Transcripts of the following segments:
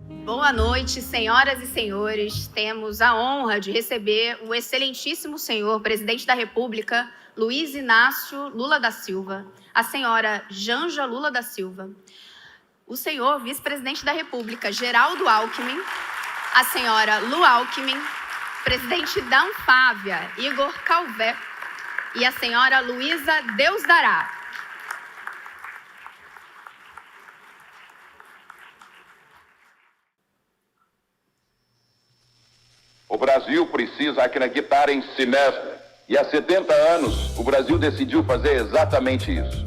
Boa noite, senhoras e senhores. Temos a honra de receber o excelentíssimo senhor presidente da República, Luiz Inácio Lula da Silva, a senhora Janja Lula da Silva, o senhor vice-presidente da República, Geraldo Alckmin, a senhora Lu Alckmin, presidente da Anfávia, Igor Calvé, e a senhora Luísa Deusdará. O Brasil precisa acreditar em si mesmo. E há 70 anos, o Brasil decidiu fazer exatamente isso.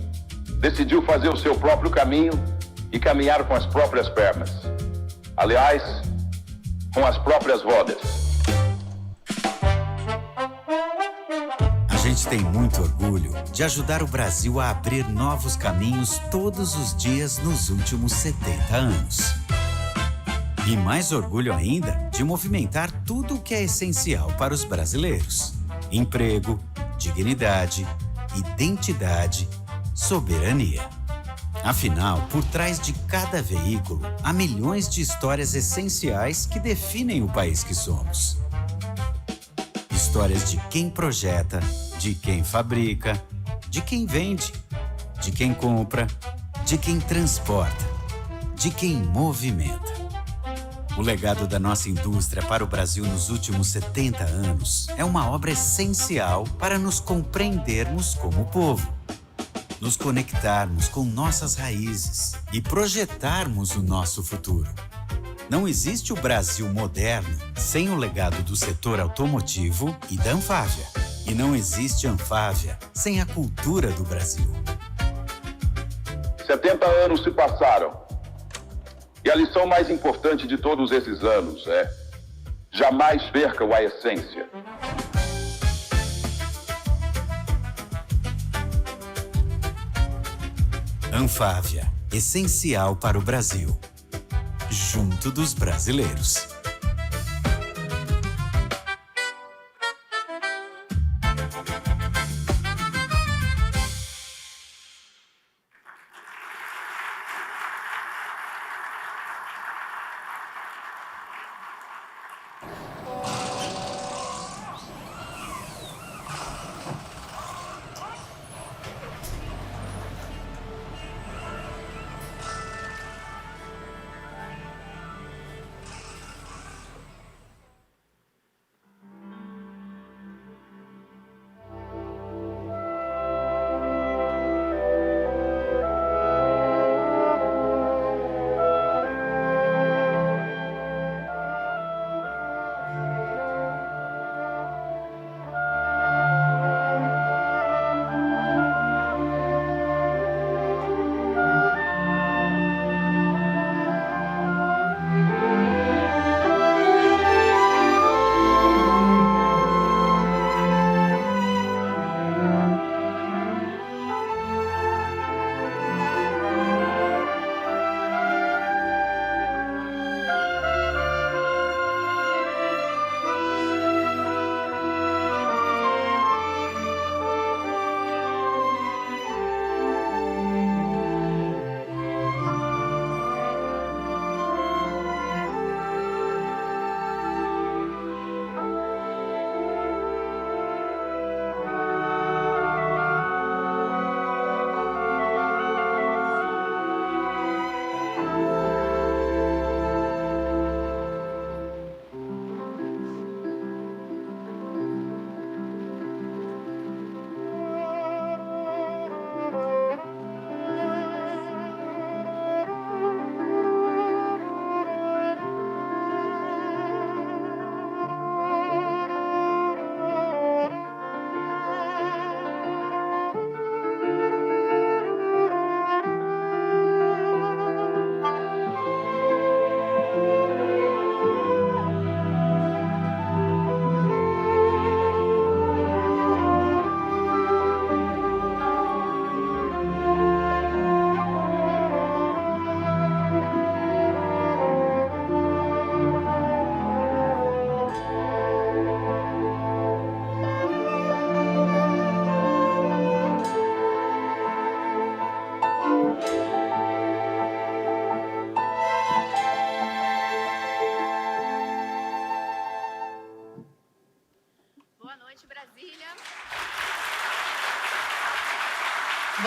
Decidiu fazer o seu próprio caminho e caminhar com as próprias pernas. Aliás, com as próprias rodas. A gente tem muito orgulho de ajudar o Brasil a abrir novos caminhos todos os dias nos últimos 70 anos. E mais orgulho ainda de movimentar tudo o que é essencial para os brasileiros: emprego, dignidade, identidade, soberania. Afinal, por trás de cada veículo, há milhões de histórias essenciais que definem o país que somos. Histórias de quem projeta, de quem fabrica, de quem vende, de quem compra, de quem transporta, de quem movimenta. O legado da nossa indústria para o Brasil nos últimos 70 anos é uma obra essencial para nos compreendermos como povo, nos conectarmos com nossas raízes e projetarmos o nosso futuro. Não existe o Brasil moderno sem o legado do setor automotivo e da Anfávia. E não existe Anfávia sem a cultura do Brasil. 70 anos se passaram. E a lição mais importante de todos esses anos é: jamais percam a essência. Anfávia, essencial para o Brasil. Junto dos brasileiros.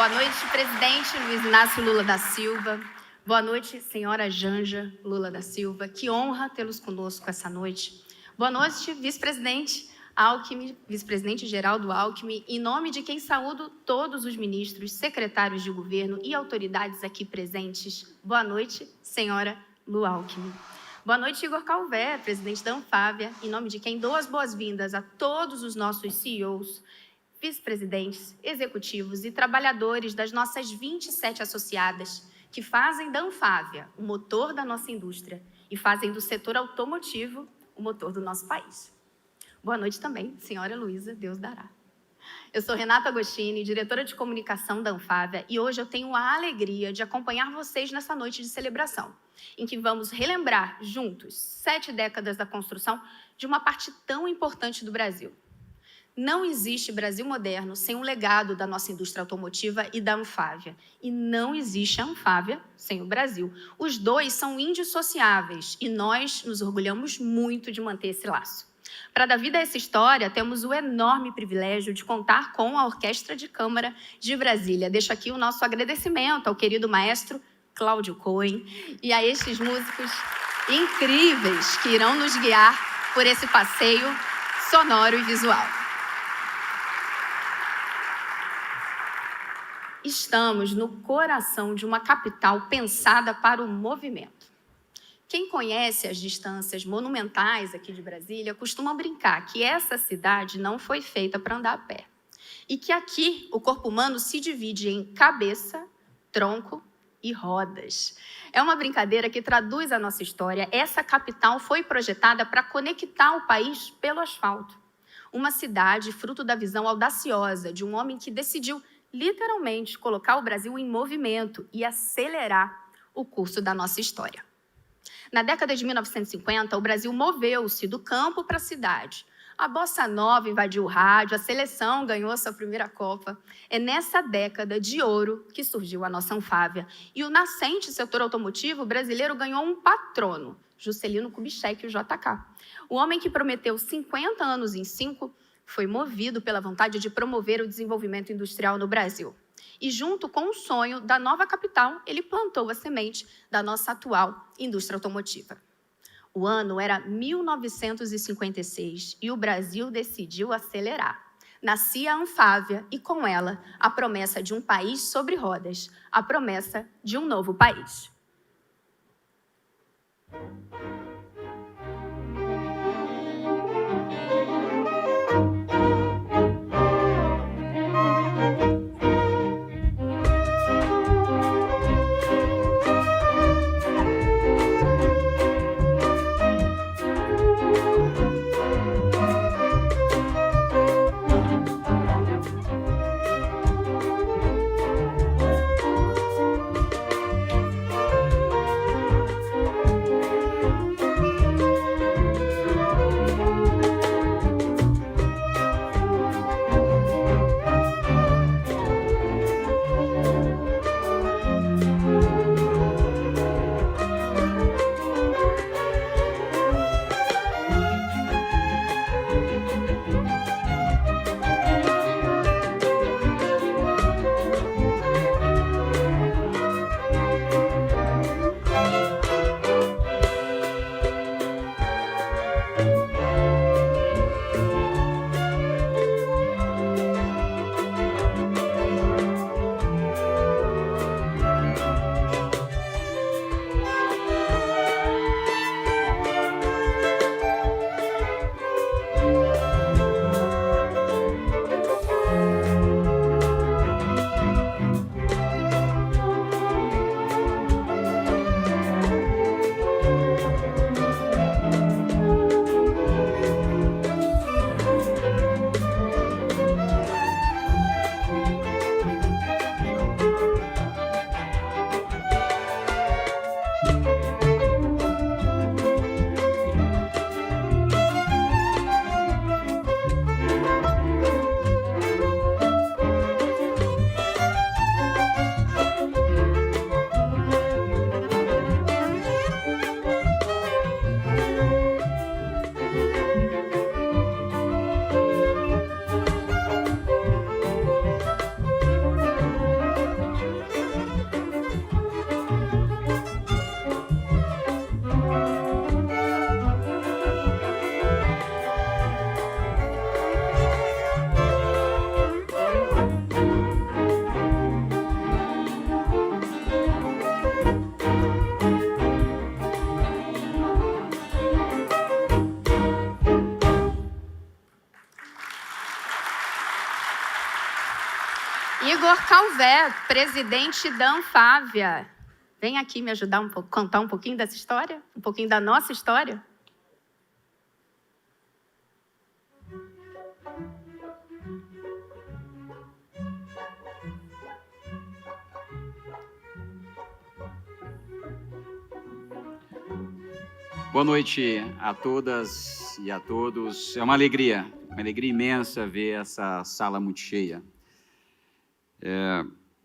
Boa noite, presidente Luiz Inácio Lula da Silva. Boa noite, senhora Janja Lula da Silva. Que honra tê-los conosco essa noite. Boa noite, vice-presidente Alckmin, vice-presidente Geraldo Alckmin, em nome de quem saúdo todos os ministros, secretários de governo e autoridades aqui presentes. Boa noite, senhora Lu Alckmin. Boa noite, Igor Calvé, presidente da Anfávia, em nome de quem dou as boas-vindas a todos os nossos CEOs, vice-presidentes, executivos e trabalhadores das nossas 27 associadas, que fazem da Anfávia o motor da nossa indústria e fazem do setor automotivo o motor do nosso país. Boa noite também, senhora Luísa, Deus dará. Eu sou Renata Agostini, diretora de comunicação da Anfávia, e hoje eu tenho a alegria de acompanhar vocês nessa noite de celebração, em que vamos relembrar juntos 7 décadas da construção de uma parte tão importante do Brasil. Não existe Brasil moderno sem um legado da nossa indústria automotiva e da Anfávia. E não existe a Anfávia sem o Brasil. Os dois são indissociáveis e nós nos orgulhamos muito de manter esse laço. Para dar vida a essa história, temos o enorme privilégio de contar com a Orquestra de Câmara de Brasília. Deixo aqui o nosso agradecimento ao querido maestro Cláudio Cohen e a estes músicos incríveis que irão nos guiar por esse passeio sonoro e visual. Estamos no coração de uma capital pensada para o movimento. Quem conhece as distâncias monumentais aqui de Brasília costuma brincar que essa cidade não foi feita para andar a pé. E que aqui o corpo humano se divide em cabeça, tronco e rodas. É uma brincadeira que traduz a nossa história. Essa capital foi projetada para conectar o país pelo asfalto. Uma cidade fruto da visão audaciosa de um homem que decidiu literalmente colocar o Brasil em movimento e acelerar o curso da nossa história. Na década de 1950, o Brasil moveu-se do campo para a cidade. A bossa nova invadiu o rádio, a seleção ganhou sua primeira Copa. É nessa década de ouro que surgiu a nossa Anfávia. E o nascente setor automotivo brasileiro ganhou um patrono, Juscelino Kubitschek, o JK. O homem que prometeu 50 anos em 5 foi movido pela vontade de promover o desenvolvimento industrial no Brasil. E junto com o sonho da nova capital, ele plantou a semente da nossa atual indústria automotiva. O ano era 1956 e o Brasil decidiu acelerar. Nascia a Anfávia e, com ela, a promessa de um país sobre rodas, a promessa de um novo país. Igor Calvé, presidente da Anfávia. Vem aqui me ajudar um pouco, contar um pouquinho dessa história? Um pouquinho da nossa história? Boa noite a todas e a todos. É uma alegria imensa ver essa sala muito cheia.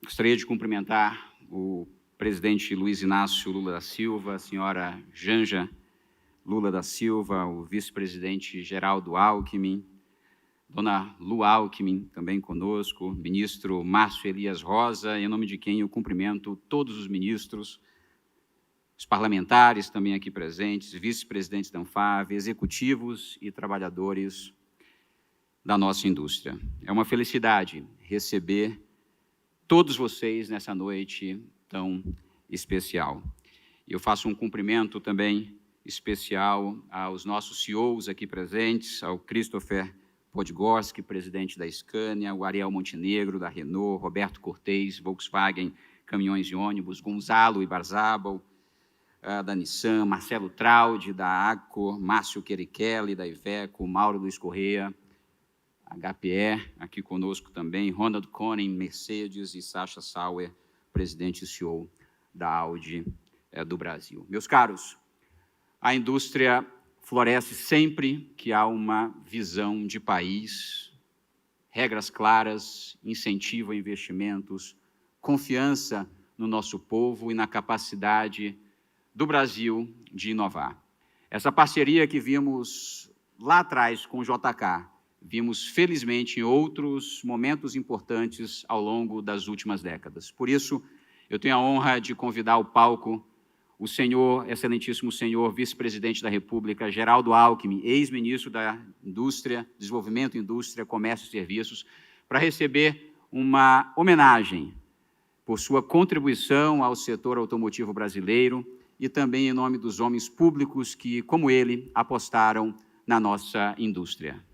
Gostaria de cumprimentar o presidente Luiz Inácio Lula da Silva, a senhora Janja Lula da Silva, o vice-presidente Geraldo Alckmin, dona Lu Alckmin, também conosco, ministro Márcio Elias Rosa, em nome de quem eu cumprimento todos os ministros, os parlamentares também aqui presentes, vice-presidentes da Anfávia, executivos e trabalhadores da nossa indústria. É uma felicidade receber todos vocês nessa noite tão especial. Eu faço um cumprimento também especial aos nossos CEOs aqui presentes, ao Christopher Podgorski, presidente da Scania, o Ariel Montenegro, da Renault, Roberto Cortez, Volkswagen, Caminhões e Ônibus, Gonzalo Ibarzabal, da Nissan, Marcelo Traude, da Accor, Márcio Querichelli, da Iveco, Mauro Luiz Corrêa, HPE, aqui conosco também, Ronald Koenig, Mercedes, e Sasha Sauer, presidente e CEO da Audi do Brasil. Meus caros, a indústria floresce sempre que há uma visão de país, regras claras, incentivo a investimentos, confiança no nosso povo e na capacidade do Brasil de inovar. Essa parceria que vimos lá atrás com o JK, vimos felizmente em outros momentos importantes ao longo das últimas décadas. Por isso, eu tenho a honra de convidar ao palco o senhor, excelentíssimo senhor vice-presidente da República, Geraldo Alckmin, ex-ministro da Indústria, Desenvolvimento, Indústria, Comércio e Serviços, para receber uma homenagem por sua contribuição ao setor automotivo brasileiro e também em nome dos homens públicos que, como ele, apostaram na nossa indústria.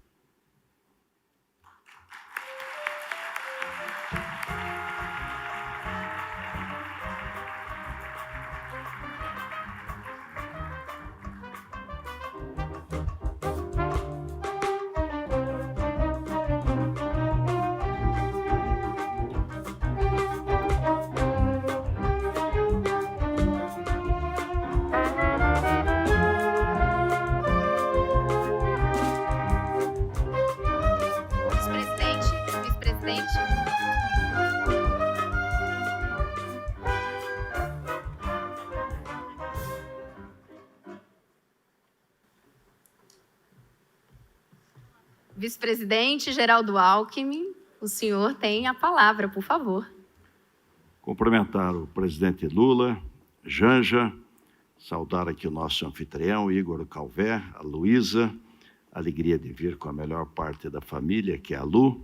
Vice-presidente Geraldo Alckmin, o senhor tem a palavra, por favor. Cumprimentar o presidente Lula, Janja, saudar aqui o nosso anfitrião, Igor Calvé, a Luísa, alegria de vir com a melhor parte da família, que é a Lu,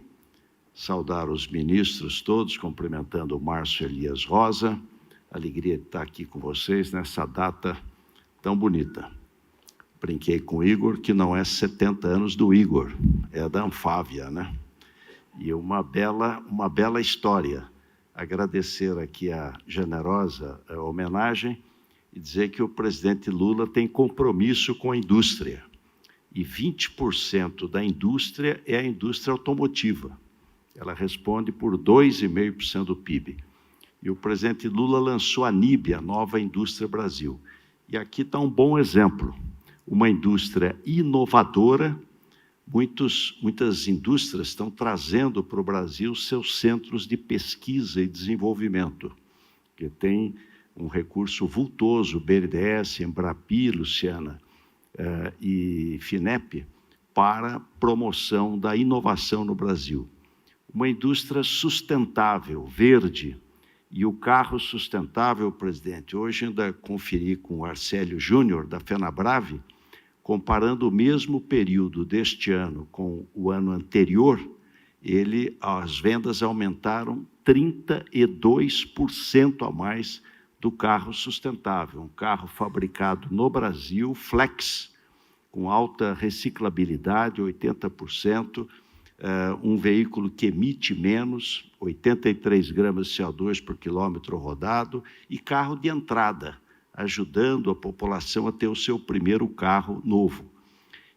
saudar os ministros todos, cumprimentando o Márcio Elias Rosa, alegria de estar aqui com vocês nessa data tão bonita. Brinquei com o Igor, que não é 70 anos do Igor, é da Anfávia, né? E uma bela história. Agradecer aqui a generosa homenagem e dizer que o presidente Lula tem compromisso com a indústria. E 20% da indústria é a indústria automotiva. Ela responde por 2,5% do PIB. E o presidente Lula lançou a NIB, a Nova Indústria Brasil. E aqui está um bom exemplo. Uma indústria inovadora, muitas indústrias estão trazendo para o Brasil seus centros de pesquisa e desenvolvimento, que tem um recurso vultoso, BNDES, Embrapi, Luciana, e FINEP, para promoção da inovação no Brasil. Uma indústria sustentável, verde, e o carro sustentável, presidente, hoje ainda conferi com o Arcélio Júnior, da FenaBrave, comparando o mesmo período deste ano com o ano anterior, as vendas aumentaram 32% a mais do carro sustentável, um carro fabricado no Brasil, flex, com alta reciclabilidade, 80%, um veículo que emite menos, 83 gramas de CO2 por quilômetro rodado, e carro de entrada, ajudando a população a ter o seu primeiro carro novo.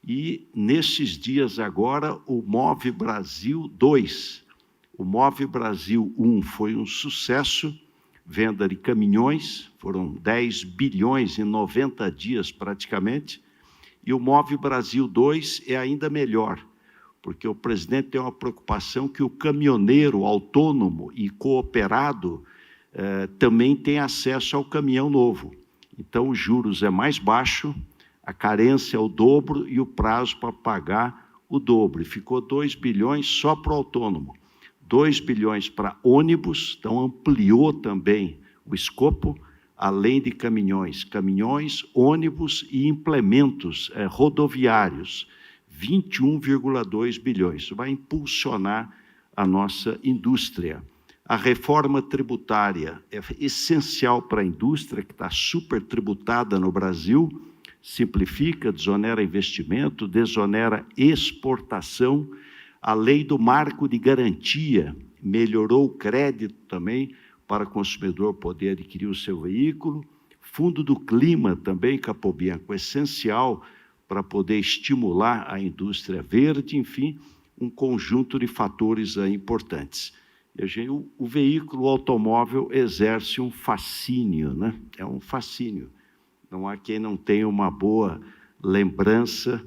E, nesses dias agora, o Move Brasil 2. O Move Brasil 1 foi um sucesso, venda de caminhões, foram 10 bilhões em 90 dias praticamente, e o Move Brasil 2 é ainda melhor, porque o presidente tem uma preocupação que o caminhoneiro autônomo e cooperado também tem acesso ao caminhão novo. Então, os juros é mais baixo, a carência é o dobro e o prazo para pagar o dobro. E ficou 2 bilhões só para o autônomo, 2 bilhões para ônibus, então ampliou também o escopo, além de caminhões, ônibus e implementos rodoviários, 21,2 bilhões. Isso vai impulsionar a nossa indústria. A reforma tributária é essencial para a indústria, que está super tributada no Brasil, simplifica, desonera investimento, desonera exportação. A lei do marco de garantia melhorou o crédito também para o consumidor poder adquirir o seu veículo. Fundo do Clima também, Capobianco, essencial para poder estimular a indústria verde, enfim, um conjunto de fatores importantes. O veículo automóvel exerce um fascínio, né? É um fascínio. Não há quem não tenha uma boa lembrança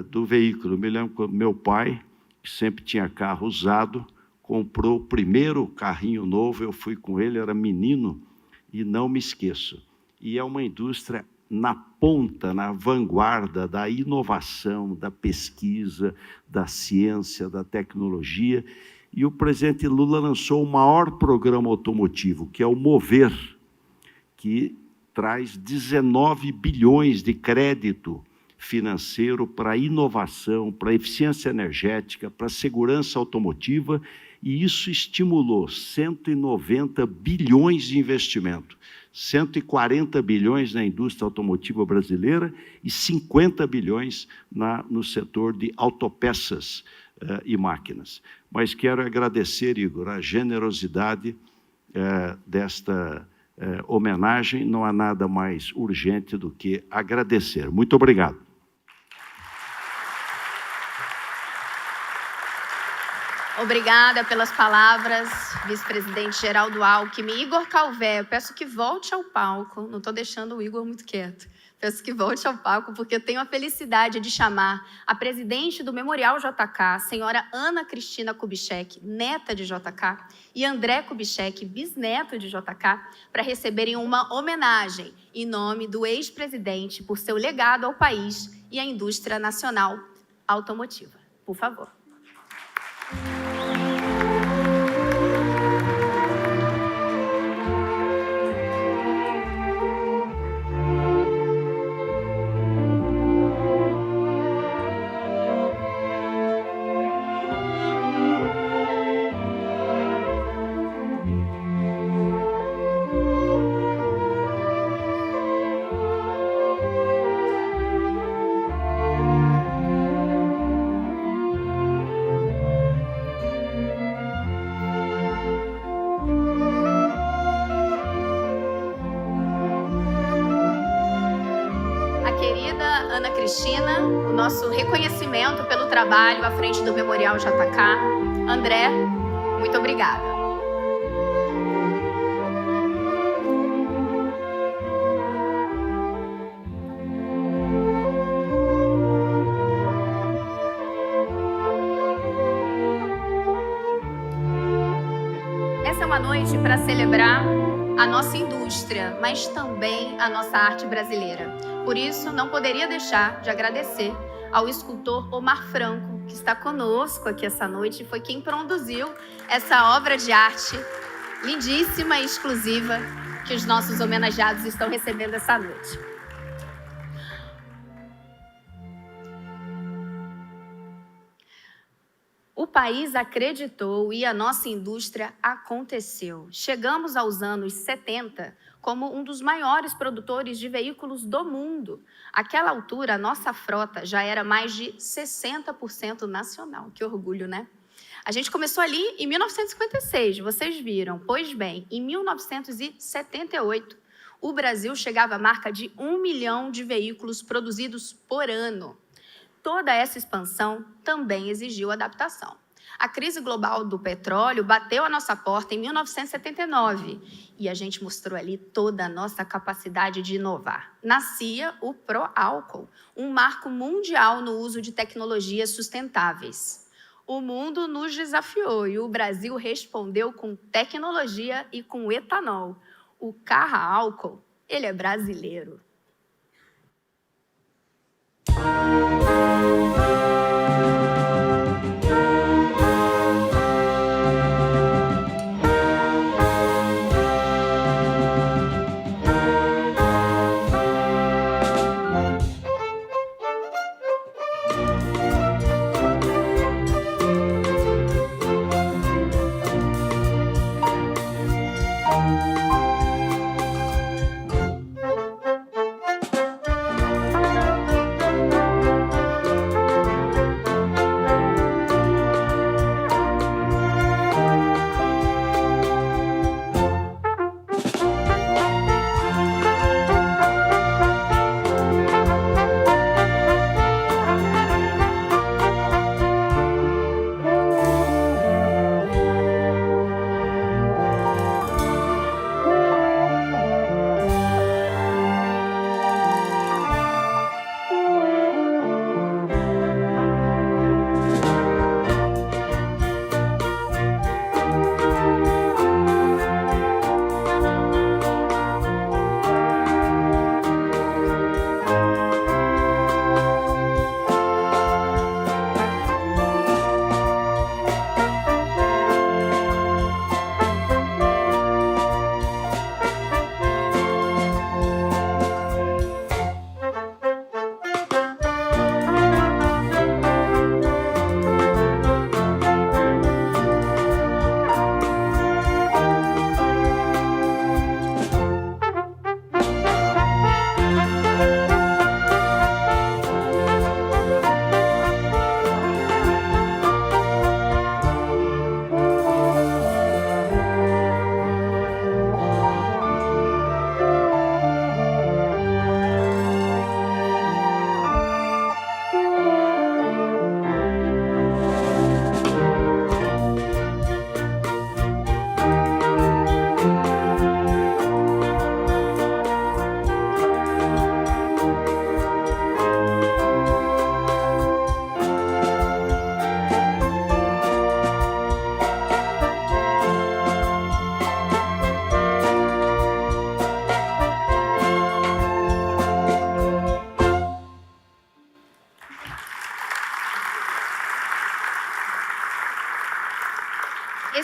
do veículo. Eu me lembro quando meu pai, que sempre tinha carro usado, comprou o primeiro carrinho novo, eu fui com ele, era menino, e não me esqueço. E é uma indústria na ponta, na vanguarda da inovação, da pesquisa, da ciência, da tecnologia. E o presidente Lula lançou o maior programa automotivo, que é o Mover, que traz 19 bilhões de crédito financeiro para inovação, para eficiência energética, para segurança automotiva, e isso estimulou 190 bilhões de investimento, 140 bilhões na indústria automotiva brasileira e 50 bilhões no setor de autopeças e máquinas. Mas quero agradecer, Igor, a generosidade desta homenagem. Não há nada mais urgente do que agradecer. Muito obrigado. Obrigada pelas palavras, vice-presidente Geraldo Alckmin. Igor Calvé, eu peço que volte ao palco. Não estou deixando o Igor muito quieto. Peço que volte ao palco, porque eu tenho a felicidade de chamar a presidente do Memorial JK, a senhora Ana Cristina Kubitschek, neta de JK, e André Kubitschek, bisneto de JK, para receberem uma homenagem em nome do ex-presidente por seu legado ao país e à indústria nacional automotiva. Por favor. Ana Cristina, o nosso reconhecimento pelo trabalho à frente do Memorial JK. André, muito obrigada. Essa é uma noite para celebrar a nossa indústria, mas também a nossa arte brasileira. Por isso, não poderia deixar de agradecer ao escultor Omar Franco, que está conosco aqui essa noite, foi quem produziu essa obra de arte lindíssima e exclusiva que os nossos homenageados estão recebendo essa noite. O país acreditou e a nossa indústria aconteceu. Chegamos aos anos 70 como um dos maiores produtores de veículos do mundo. Àquela altura, a nossa frota já era mais de 60% nacional. Que orgulho, né? A gente começou ali em 1956, vocês viram. Pois bem, em 1978, o Brasil chegava à marca de 1 milhão de veículos produzidos por ano. Toda essa expansão também exigiu adaptação. A crise global do petróleo bateu a nossa porta em 1979 e a gente mostrou ali toda a nossa capacidade de inovar. Nascia o Pró-Álcool, um marco mundial no uso de tecnologias sustentáveis. O mundo nos desafiou e o Brasil respondeu com tecnologia e com etanol. O carro a álcool, ele é brasileiro.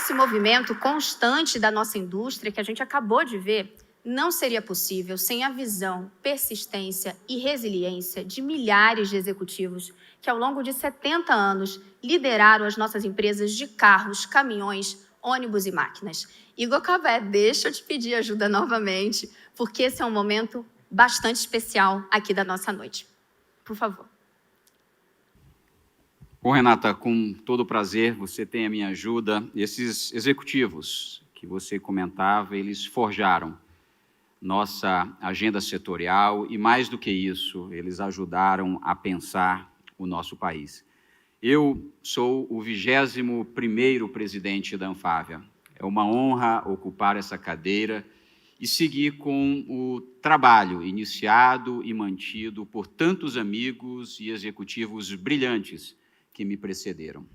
Esse movimento constante da nossa indústria, que a gente acabou de ver, não seria possível sem a visão, persistência e resiliência de milhares de executivos que, ao longo de 70 anos, lideraram as nossas empresas de carros, caminhões, ônibus e máquinas. Igor Calvé, deixa eu te pedir ajuda novamente, porque esse é um momento bastante especial aqui da nossa noite. Por favor. Bom, Renata, com todo prazer, você tem a minha ajuda. Esses executivos que você comentava, eles forjaram nossa agenda setorial e, mais do que isso, eles ajudaram a pensar o nosso país. Eu sou o 21º presidente da Anfávia. É uma honra ocupar essa cadeira e seguir com o trabalho iniciado e mantido por tantos amigos e executivos brilhantes que me precederam.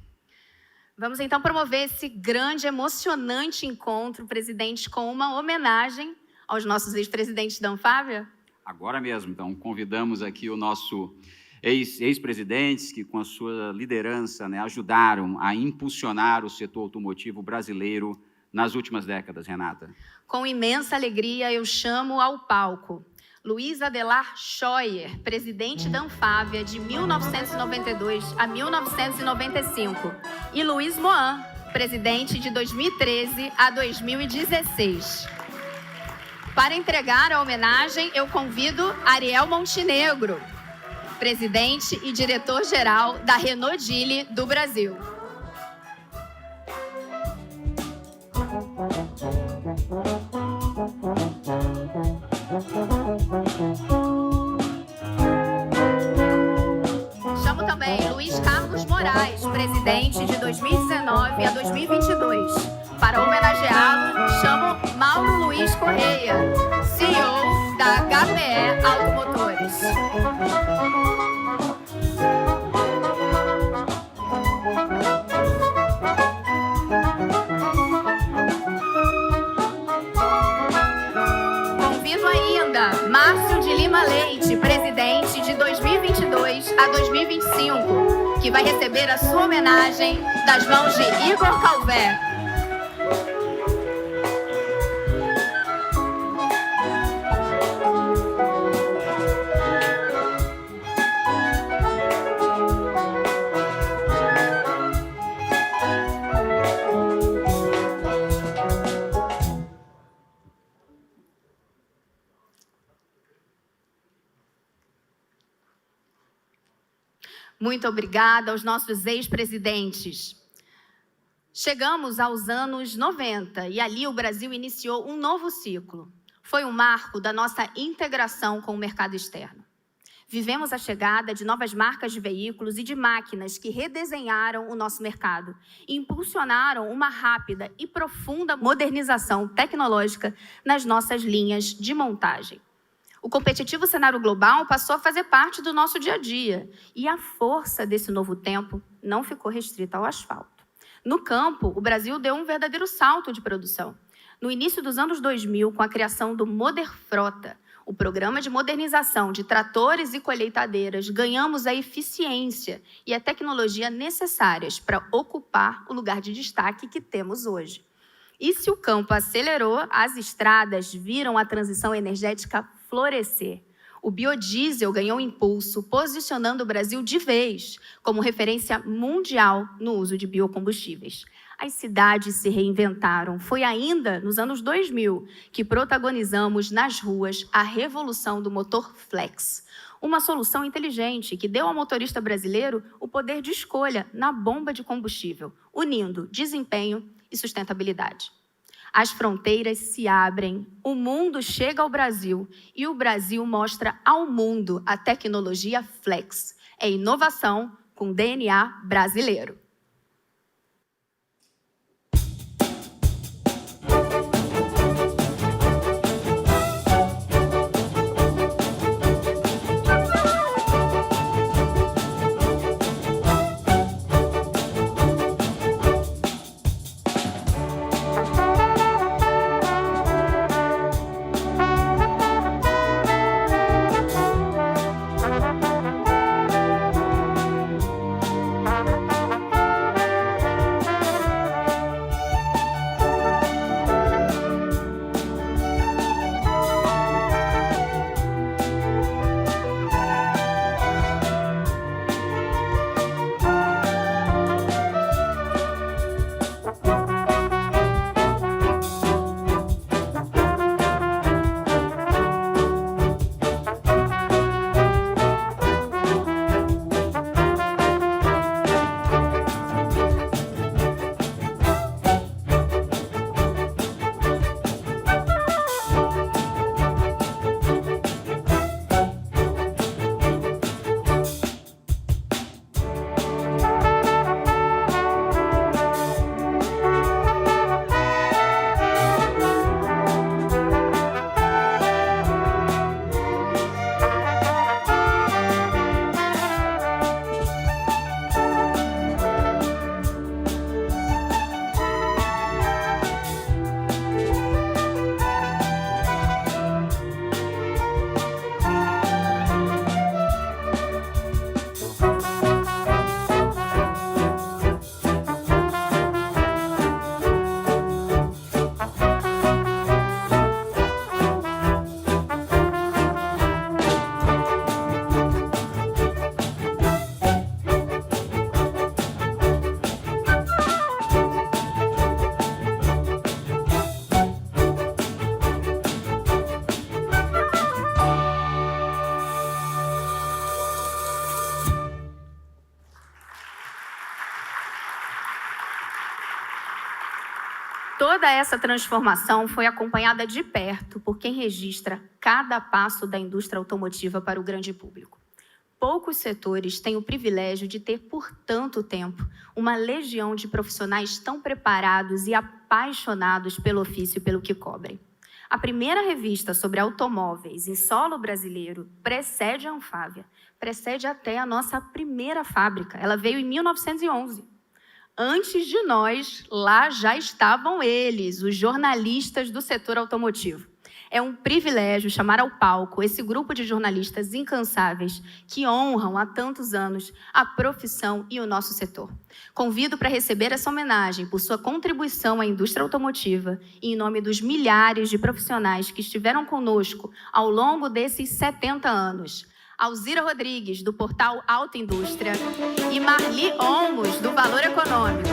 Vamos então promover esse grande, emocionante encontro, presidente, com uma homenagem aos nossos ex-presidentes da Anfávia? Agora mesmo, então, convidamos aqui o nosso ex-presidentes que, com a sua liderança, ajudaram a impulsionar o setor automotivo brasileiro nas últimas décadas, Renata. Com imensa alegria, eu chamo ao palco Luiz Adelar Scheuer, presidente da Anfávia de 1992 a 1995. e Luiz Moan, presidente de 2013 a 2016. Para entregar a homenagem, eu convido Ariel Montenegro, presidente e diretor-geral da Renault Geely do Brasil. Chamo também Luiz Carlos Moraes, presidente de 2019 a 2022. Para homenageá-lo, chamo Mauro Luiz Correia, CEO da HPE Automotores. Convido ainda Márcio de Lima Leite, presidente de 2022 a 2025, que vai receber a sua homenagem das mãos de Igor Calvé. Muito obrigada aos nossos ex-presidentes. Chegamos aos anos 90 e ali o Brasil iniciou um novo ciclo. Foi um marco da nossa integração com o mercado externo. Vivemos a chegada de novas marcas de veículos e de máquinas que redesenharam o nosso mercado e impulsionaram uma rápida e profunda modernização tecnológica nas nossas linhas de montagem. O competitivo cenário global passou a fazer parte do nosso dia a dia e a força desse novo tempo não ficou restrita ao asfalto. No campo, o Brasil deu um verdadeiro salto de produção. No início dos anos 2000, com a criação do Moderfrota, o programa de modernização de tratores e colheitadeiras, ganhamos a eficiência e a tecnologia necessárias para ocupar o lugar de destaque que temos hoje. E se o campo acelerou, as estradas viram a transição energética florescer. O biodiesel ganhou impulso, posicionando o Brasil de vez como referência mundial no uso de biocombustíveis. As cidades se reinventaram. Foi ainda nos anos 2000 que protagonizamos nas ruas a revolução do motor flex, uma solução inteligente que deu ao motorista brasileiro o poder de escolha na bomba de combustível, unindo desempenho e sustentabilidade. As fronteiras se abrem, o mundo chega ao Brasil e o Brasil mostra ao mundo a tecnologia flex. É inovação com DNA brasileiro. Toda essa transformação foi acompanhada de perto por quem registra cada passo da indústria automotiva para o grande público. Poucos setores têm o privilégio de ter, por tanto tempo, uma legião de profissionais tão preparados e apaixonados pelo ofício e pelo que cobrem. A primeira revista sobre automóveis em solo brasileiro precede a Anfávia, precede até a nossa primeira fábrica. Ela veio em 1911. Antes de nós, lá já estavam eles, os jornalistas do setor automotivo. É um privilégio chamar ao palco esse grupo de jornalistas incansáveis que honram há tantos anos a profissão e o nosso setor. Convido para receber essa homenagem por sua contribuição à indústria automotiva e em nome dos milhares de profissionais que estiveram conosco ao longo desses 70 anos. Alzira Rodrigues, do portal Alta Indústria, e Marli Olmos, do Valor Econômico.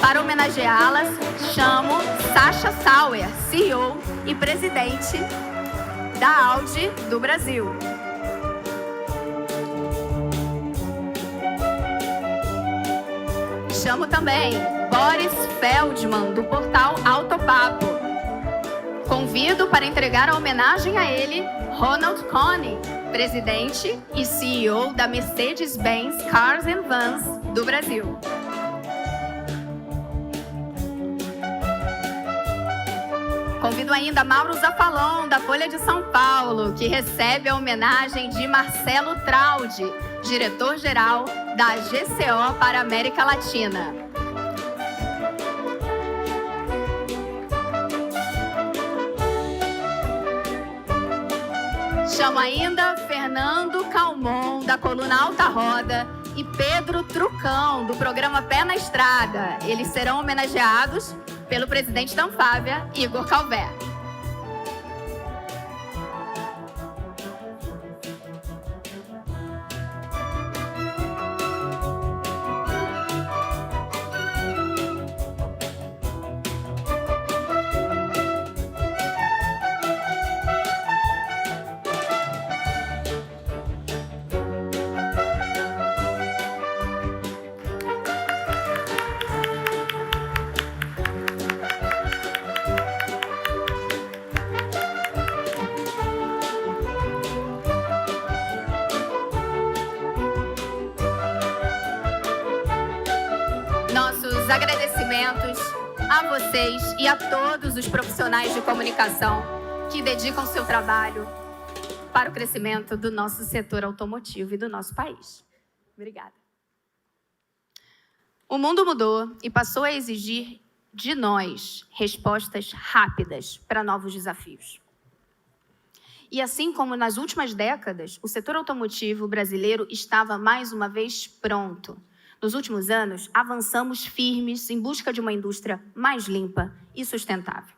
Para homenageá-las, chamo Sasha Sauer, CEO e presidente da Audi do Brasil. Chamo também Boris Feldman, do portal Autopapo. Convido para entregar a homenagem a ele, Ronald Koenig, presidente e CEO da Mercedes-Benz Cars and Vans do Brasil. Convido ainda Mauro Zapalon, da Folha de São Paulo, que recebe a homenagem de Marcelo Traude, diretor-geral da GCO para a América Latina. Chamo ainda Fernando Calmon, da coluna Alta Roda, e Pedro Trucão, do programa Pé na Estrada. Eles serão homenageados pelo presidente da Anfávia, Igor Calvé. Agradecimentos a vocês e a todos os profissionais de comunicação que dedicam seu trabalho para o crescimento do nosso setor automotivo e do nosso país. Obrigada. O mundo mudou e passou a exigir de nós respostas rápidas para novos desafios. E assim como nas últimas décadas, o setor automotivo brasileiro estava mais uma vez pronto. Nos últimos anos, avançamos firmes em busca de uma indústria mais limpa e sustentável.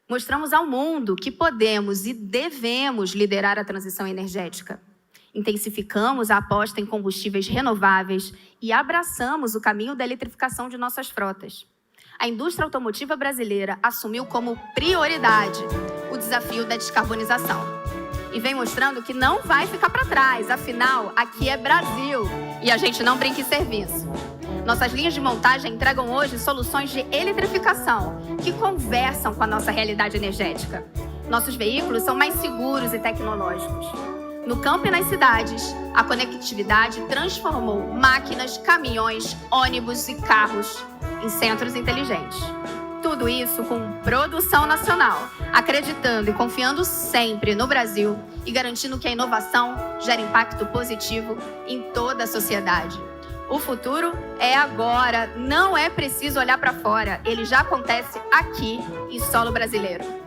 Mostramos ao mundo que podemos e devemos liderar a transição energética. Intensificamos a aposta em combustíveis renováveis e abraçamos o caminho da eletrificação de nossas frotas. A indústria automotiva brasileira assumiu como prioridade o desafio da descarbonização. E vem mostrando que não vai ficar para trás, afinal, aqui é Brasil e a gente não brinca em serviço. Nossas linhas de montagem entregam hoje soluções de eletrificação que conversam com a nossa realidade energética. Nossos veículos são mais seguros e tecnológicos. No campo e nas cidades, a conectividade transformou máquinas, caminhões, ônibus e carros em centros inteligentes. Tudo isso com produção nacional, acreditando e confiando sempre no Brasil e garantindo que a inovação gera impacto positivo em toda a sociedade. O futuro é agora, não é preciso olhar para fora, ele já acontece aqui em solo brasileiro.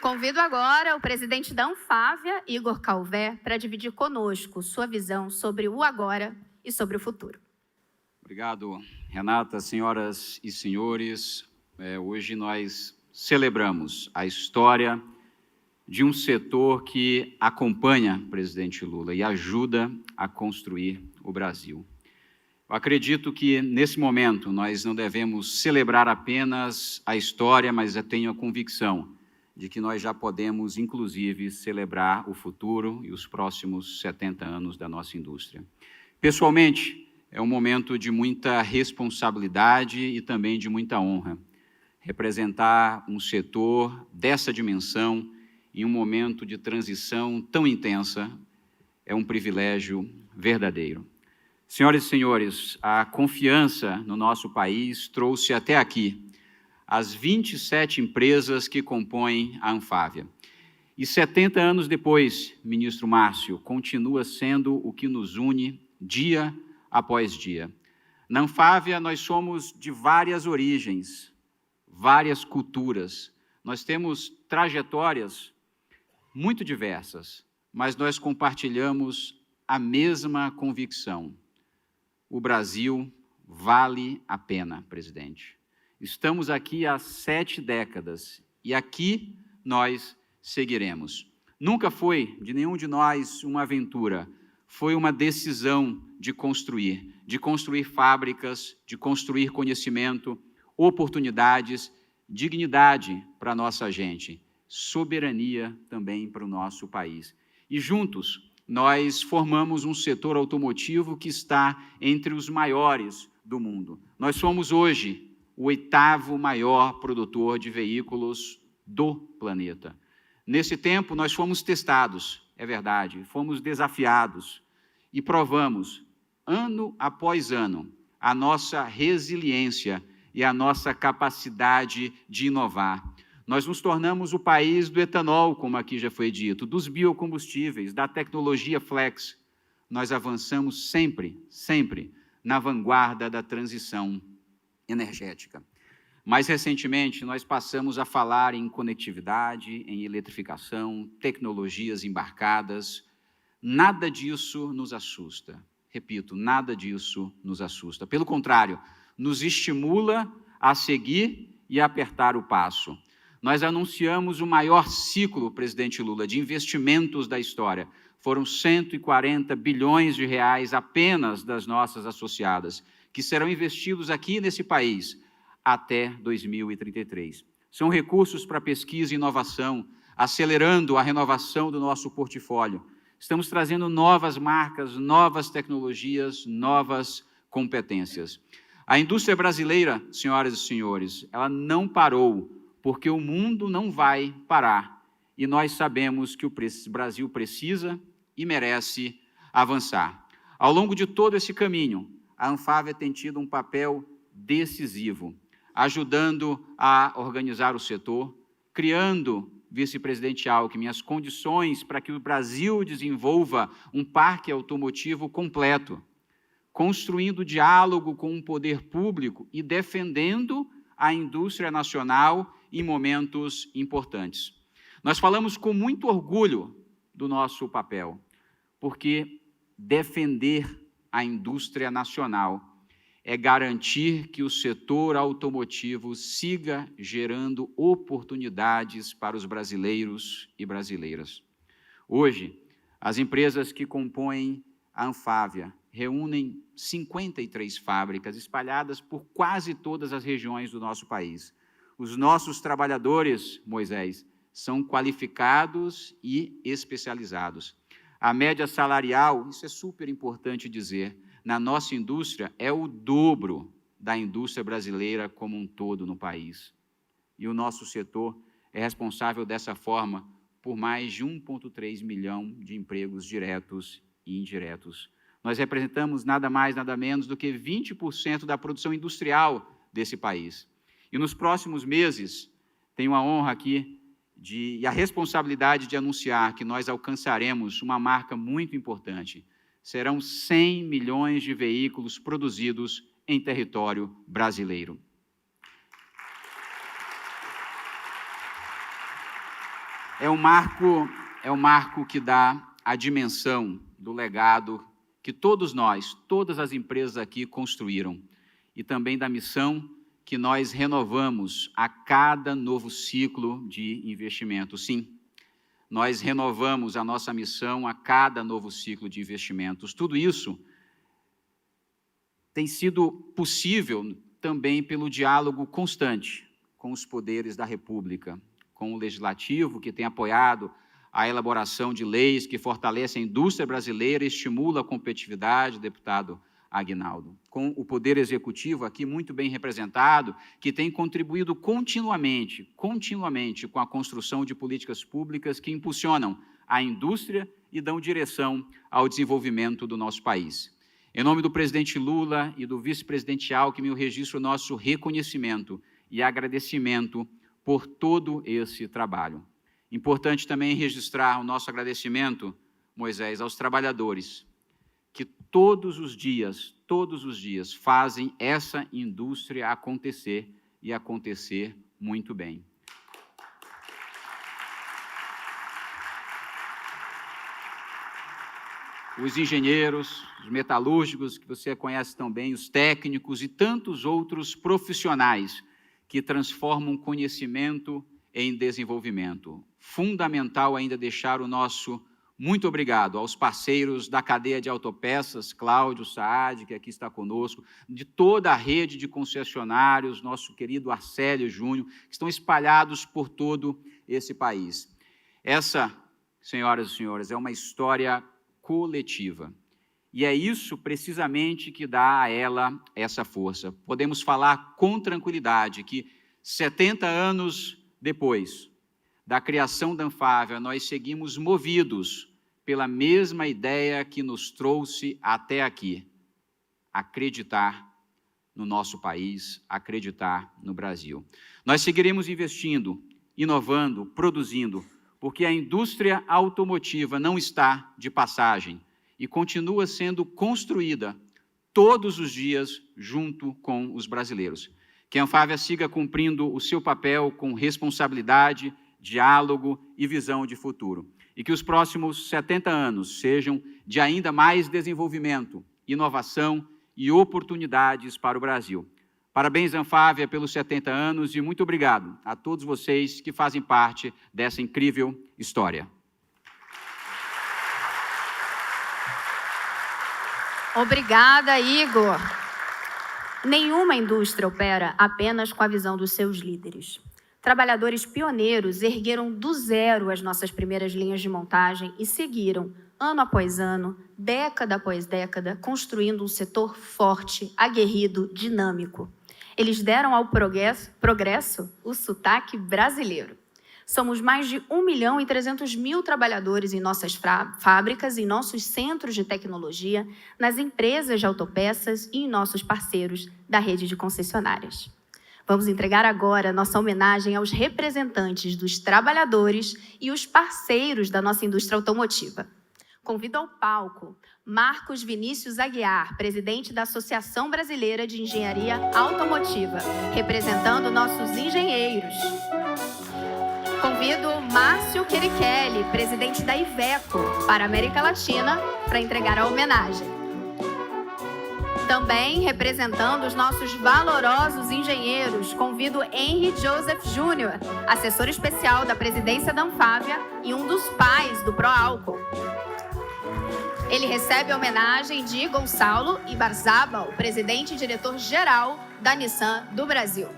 Convido agora o presidente da Anfávia, Igor Calvé, para dividir conosco sua visão sobre o agora e sobre o futuro. Obrigado, Renata. Senhoras e senhores, hoje nós celebramos a história de um setor que acompanha o presidente Lula e ajuda a construir o Brasil. Eu acredito que, nesse momento, nós não devemos celebrar apenas a história, mas eu tenho a convicção de que nós já podemos, inclusive, celebrar o futuro e os próximos 70 anos da nossa indústria. Pessoalmente, é um momento de muita responsabilidade e também de muita honra. Representar um setor dessa dimensão em um momento de transição tão intensa é um privilégio verdadeiro. Senhoras e senhores, a confiança no nosso país trouxe até aqui as 27 empresas que compõem a Anfávia. E 70 anos depois, ministro Márcio, continua sendo o que nos une dia após dia. Na Anfávia, nós somos de várias origens, várias culturas. Nós temos trajetórias muito diversas, mas nós compartilhamos a mesma convicção. O Brasil vale a pena, presidente. Estamos aqui há 7 décadas e aqui nós seguiremos. Nunca foi, de nenhum de nós, uma aventura. Foi uma decisão de construir fábricas, de construir conhecimento, oportunidades, dignidade para a nossa gente, soberania também para o nosso país. E juntos, nós formamos um setor automotivo que está entre os maiores do mundo. Nós somos hoje o 8º maior produtor de veículos do planeta. Nesse tempo, nós fomos testados, é verdade, fomos desafiados e provamos, ano após ano, a nossa resiliência e a nossa capacidade de inovar. Nós nos tornamos o país do etanol, como aqui já foi dito, dos biocombustíveis, da tecnologia flex. Nós avançamos sempre, sempre na vanguarda da transição energética. Mais recentemente, nós passamos a falar em conectividade, em eletrificação, tecnologias embarcadas. Nada disso nos assusta. Repito, nada disso nos assusta. Pelo contrário, nos estimula a seguir e a apertar o passo. Nós anunciamos o maior ciclo, presidente Lula, de investimentos da história. Foram 140 bilhões de reais apenas das nossas associadas, que serão investidos aqui nesse país até 2033. São recursos para pesquisa e inovação, acelerando a renovação do nosso portfólio. Estamos trazendo novas marcas, novas tecnologias, novas competências. A indústria brasileira, senhoras e senhores, ela não parou, porque o mundo não vai parar. E nós sabemos que o Brasil precisa e merece avançar. Ao longo de todo esse caminho, a Anfávia tem tido um papel decisivo, ajudando a organizar o setor, criando, vice-presidente Alckmin, as condições para que o Brasil desenvolva um parque automotivo completo, construindo diálogo com o poder público e defendendo a indústria nacional em momentos importantes. Nós falamos com muito orgulho do nosso papel, porque defender a indústria nacional é garantir que o setor automotivo siga gerando oportunidades para os brasileiros e brasileiras. Hoje, as empresas que compõem a Anfávia reúnem 53 fábricas espalhadas por quase todas as regiões do nosso país. Os nossos trabalhadores, Moisés, são qualificados e especializados. A média salarial, isso é super importante dizer, na nossa indústria é o dobro da indústria brasileira como um todo no país. E o nosso setor é responsável dessa forma por mais de 1,3 milhão de empregos diretos e indiretos. Nós representamos nada mais, nada menos do que 20% da produção industrial desse país. E nos próximos meses, tenho a honra aqui e a responsabilidade de anunciar que nós alcançaremos uma marca muito importante. Serão 100 milhões de veículos produzidos em território brasileiro. É um marco que dá a dimensão do legado que todos nós, todas as empresas aqui construíram, e também da missão que nós renovamos a cada novo ciclo de investimento. Sim, nós renovamos a nossa missão a cada novo ciclo de investimentos. Tudo isso tem sido possível também pelo diálogo constante com os poderes da República, com o Legislativo, que tem apoiado a elaboração de leis que fortalecem a indústria brasileira e estimulam a competitividade, deputado Aguinaldo. Com o Poder Executivo aqui muito bem representado, que tem contribuído continuamente com a construção de políticas públicas que impulsionam a indústria e dão direção ao desenvolvimento do nosso país. Em nome do presidente Lula e do vice-presidente Alckmin, eu registro o nosso reconhecimento e agradecimento por todo esse trabalho. Importante também registrar o nosso agradecimento, Moisés, aos trabalhadores que todos os dias fazem essa indústria acontecer e acontecer muito bem. Os engenheiros, os metalúrgicos, que você conhece tão bem, os técnicos e tantos outros profissionais que transformam conhecimento em desenvolvimento. Fundamental ainda deixar o nosso muito obrigado aos parceiros da cadeia de autopeças, Cláudio Saad, que aqui está conosco, de toda a rede de concessionários, nosso querido Arcélio Júnior, que estão espalhados por todo esse país. Essa, senhoras e senhores, é uma história coletiva. E é isso, precisamente, que dá a ela essa força. Podemos falar com tranquilidade que 70 anos depois da criação da Anfávia, nós seguimos movidos pela mesma ideia que nos trouxe até aqui: acreditar no nosso país, acreditar no Brasil. Nós seguiremos investindo, inovando, produzindo, porque a indústria automotiva não está de passagem e continua sendo construída todos os dias junto com os brasileiros. Que a Anfávia siga cumprindo o seu papel com responsabilidade, diálogo e visão de futuro. E que os próximos 70 anos sejam de ainda mais desenvolvimento, inovação e oportunidades para o Brasil. Parabéns, Anfávia, pelos 70 anos e muito obrigado a todos vocês que fazem parte dessa incrível história. Obrigada, Igor. Nenhuma indústria opera apenas com a visão dos seus líderes. Trabalhadores pioneiros ergueram do zero as nossas primeiras linhas de montagem e seguiram, ano após ano, década após década, construindo um setor forte, aguerrido, dinâmico. Eles deram ao progresso o sotaque brasileiro. Somos mais de 1.300.000 trabalhadores em nossas fábricas, em nossos centros de tecnologia, nas empresas de autopeças e em nossos parceiros da rede de concessionárias. Vamos entregar agora nossa homenagem aos representantes dos trabalhadores e os parceiros da nossa indústria automotiva. Convido ao palco Marcos Vinícius Aguiar, presidente da Associação Brasileira de Engenharia Automotiva, representando nossos engenheiros. Convido Márcio Querichelli, presidente da Iveco, para a América Latina, para entregar a homenagem. Também, representando os nossos valorosos engenheiros, convido Henry Joseph Jr., assessor especial da presidência da Anfávia e um dos pais do Proálcool. Ele recebe a homenagem de Gonçalo Ibarzábal, presidente e diretor-geral da Nissan do Brasil.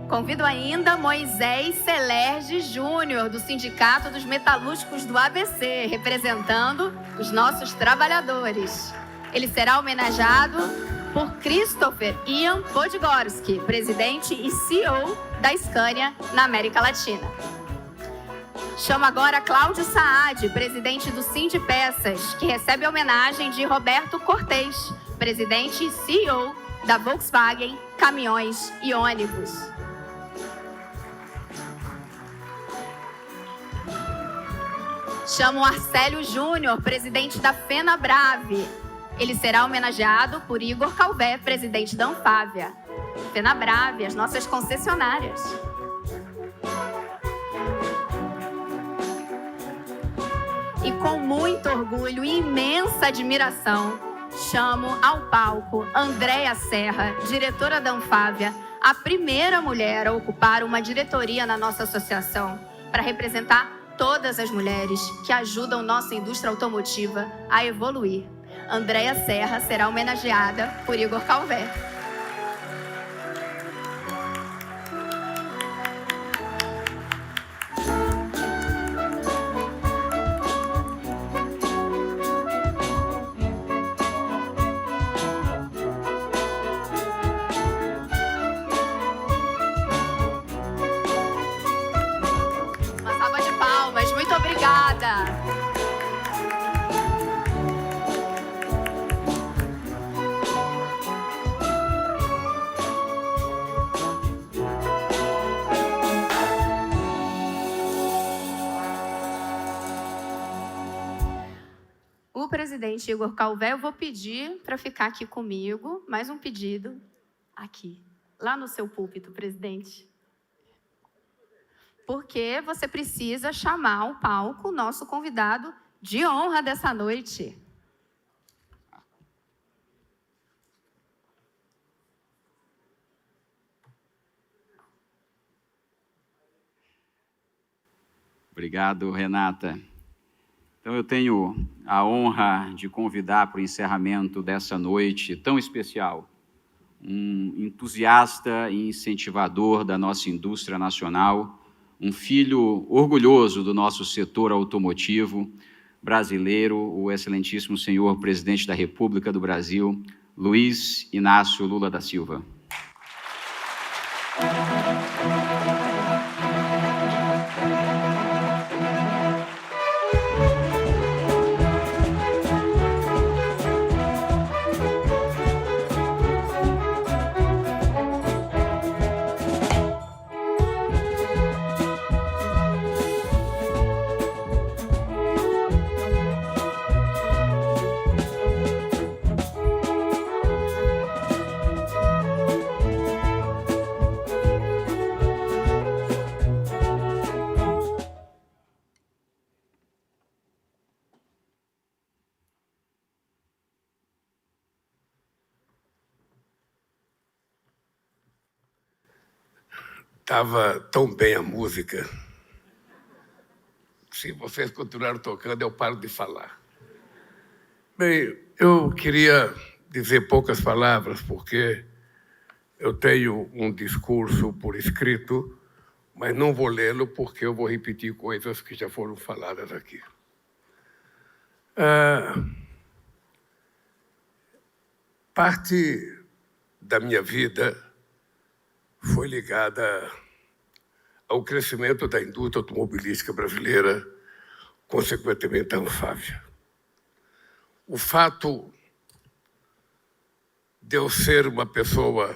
Convido ainda Moisés Celerge Júnior, do Sindicato dos Metalúrgicos do ABC, representando os nossos trabalhadores. Ele será homenageado por Christopher Ian Podgorski, presidente e CEO da Scania na América Latina. Chamo agora Cláudio Saad, presidente do Sindipeças, que recebe a homenagem de Roberto Cortez, presidente e CEO da Volkswagen Caminhões e Ônibus. Chamo Arcélio Júnior, presidente da FenaBrave. Ele será homenageado por Igor Calvé, presidente da Anfávia. FenaBrave, as nossas concessionárias. E com muito orgulho e imensa admiração, chamo ao palco Andréia Serra, diretora da Anfávia, a primeira mulher a ocupar uma diretoria na nossa associação, para representar todas as mulheres que ajudam nossa indústria automotiva a evoluir. Andréia Serra será homenageada por Igor Calvé. Muito obrigada. O presidente Igor Calvé, eu vou pedir para ficar aqui comigo, mais um pedido, aqui, lá no seu púlpito, presidente. Porque você precisa chamar ao palco o nosso convidado de honra dessa noite. Obrigado, Renata. Então, eu tenho a honra de convidar para o encerramento dessa noite tão especial um entusiasta e incentivador da nossa indústria nacional, um filho orgulhoso do nosso setor automotivo brasileiro, o excelentíssimo senhor presidente da República do Brasil, Luiz Inácio Lula da Silva. Estava tão bem a música. Se vocês continuarem tocando, eu paro de falar. Bem, eu queria dizer poucas palavras, porque eu tenho um discurso por escrito, mas não vou lê-lo, porque eu vou repetir coisas que já foram faladas aqui. Parte da minha vida foi ligada ao crescimento da indústria automobilística brasileira, consequentemente a Anfávia. O fato de eu ser uma pessoa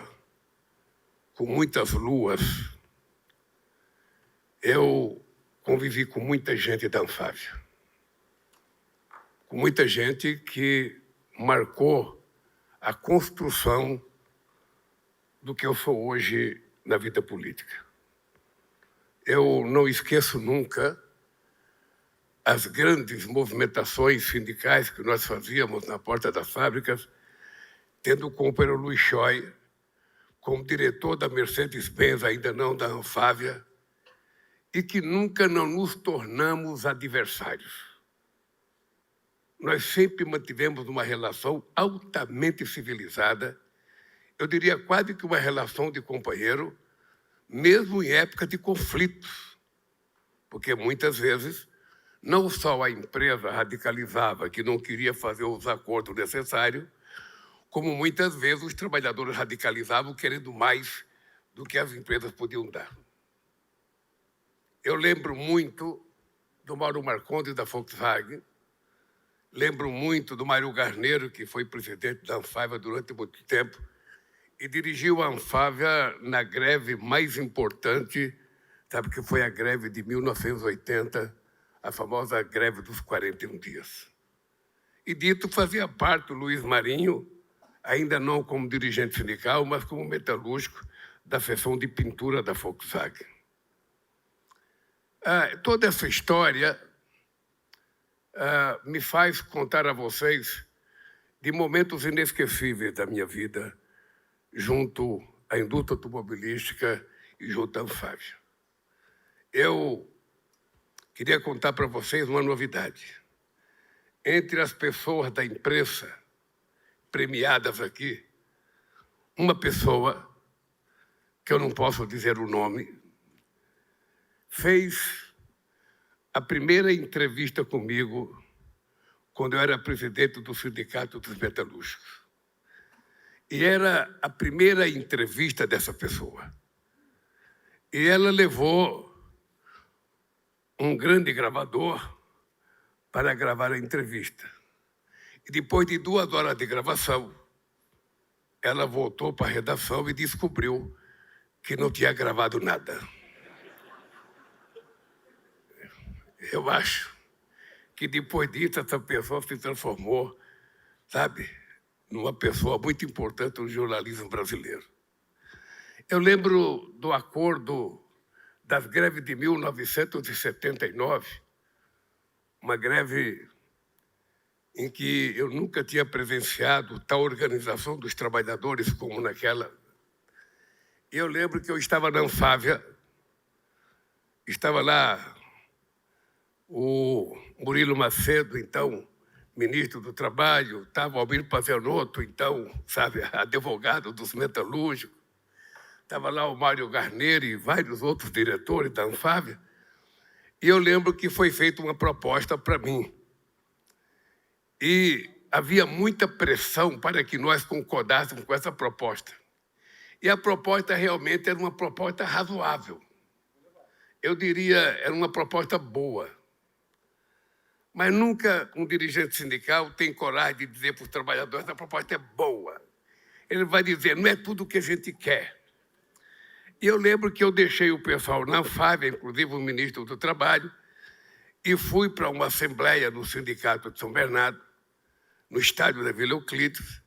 com muitas luas, eu convivi com muita gente da Anfávia, com muita gente que marcou a construção do que eu sou hoje na vida política. Eu não esqueço nunca as grandes movimentações sindicais que nós fazíamos na porta das fábricas, tendo o companheiro Luiz Choy como diretor da Mercedes-Benz, ainda não da Anfávia, e que nunca não nos tornamos adversários. Nós sempre mantivemos uma relação altamente civilizada, eu diria quase que uma relação de companheiro, mesmo em época de conflitos, porque muitas vezes não só a empresa radicalizava que não queria fazer os acordos necessários, como muitas vezes os trabalhadores radicalizavam querendo mais do que as empresas podiam dar. Eu lembro muito do Mauro Marcondes da Volkswagen, lembro muito do Mário Garneiro, que foi presidente da Anfávia durante muito tempo, e dirigiu a Anfávia na greve mais importante, sabe, que foi a greve de 1980, a famosa greve dos 41 dias. E dito fazia parte o Luiz Marinho, ainda não como dirigente sindical, mas como metalúrgico da seção de pintura da Volkswagen. Toda essa história me faz contar a vocês de momentos inesquecíveis da minha vida junto à indústria automobilística e junto à Anfávia. Eu queria contar para vocês uma novidade. Entre as pessoas da imprensa premiadas aqui, uma pessoa, que eu não posso dizer o nome, fez a primeira entrevista comigo quando eu era presidente do Sindicato dos Metalúrgicos. E era a primeira entrevista dessa pessoa. E ela levou um grande gravador para gravar a entrevista. E depois de 2 horas de gravação, ela voltou para a redação e descobriu que não tinha gravado nada. Eu acho que depois disso essa pessoa se transformou, sabe, numa pessoa muito importante no jornalismo brasileiro. Eu lembro do acordo das greves de 1979, uma greve em que eu nunca tinha presenciado tal organização dos trabalhadores como naquela. E eu lembro que eu estava na Anfávia, estava lá o Murilo Macedo, então ministro do Trabalho, estava o Almir Pazianotto, então, sabe, advogado dos metalúrgicos, estava lá o Mário Garneiro e vários outros diretores da Anfávia, e eu lembro que foi feita uma proposta para mim. E havia muita pressão para que nós concordássemos com essa proposta. E a proposta realmente era uma proposta razoável. Eu diria, era uma proposta boa. Mas nunca um dirigente sindical tem coragem de dizer para os trabalhadores que a proposta é boa. Ele vai dizer, não é tudo o que a gente quer. E eu lembro que eu deixei o pessoal na Anfávia, inclusive o ministro do Trabalho, e fui para uma assembleia no Sindicato de São Bernardo, no estádio da Vila Euclides,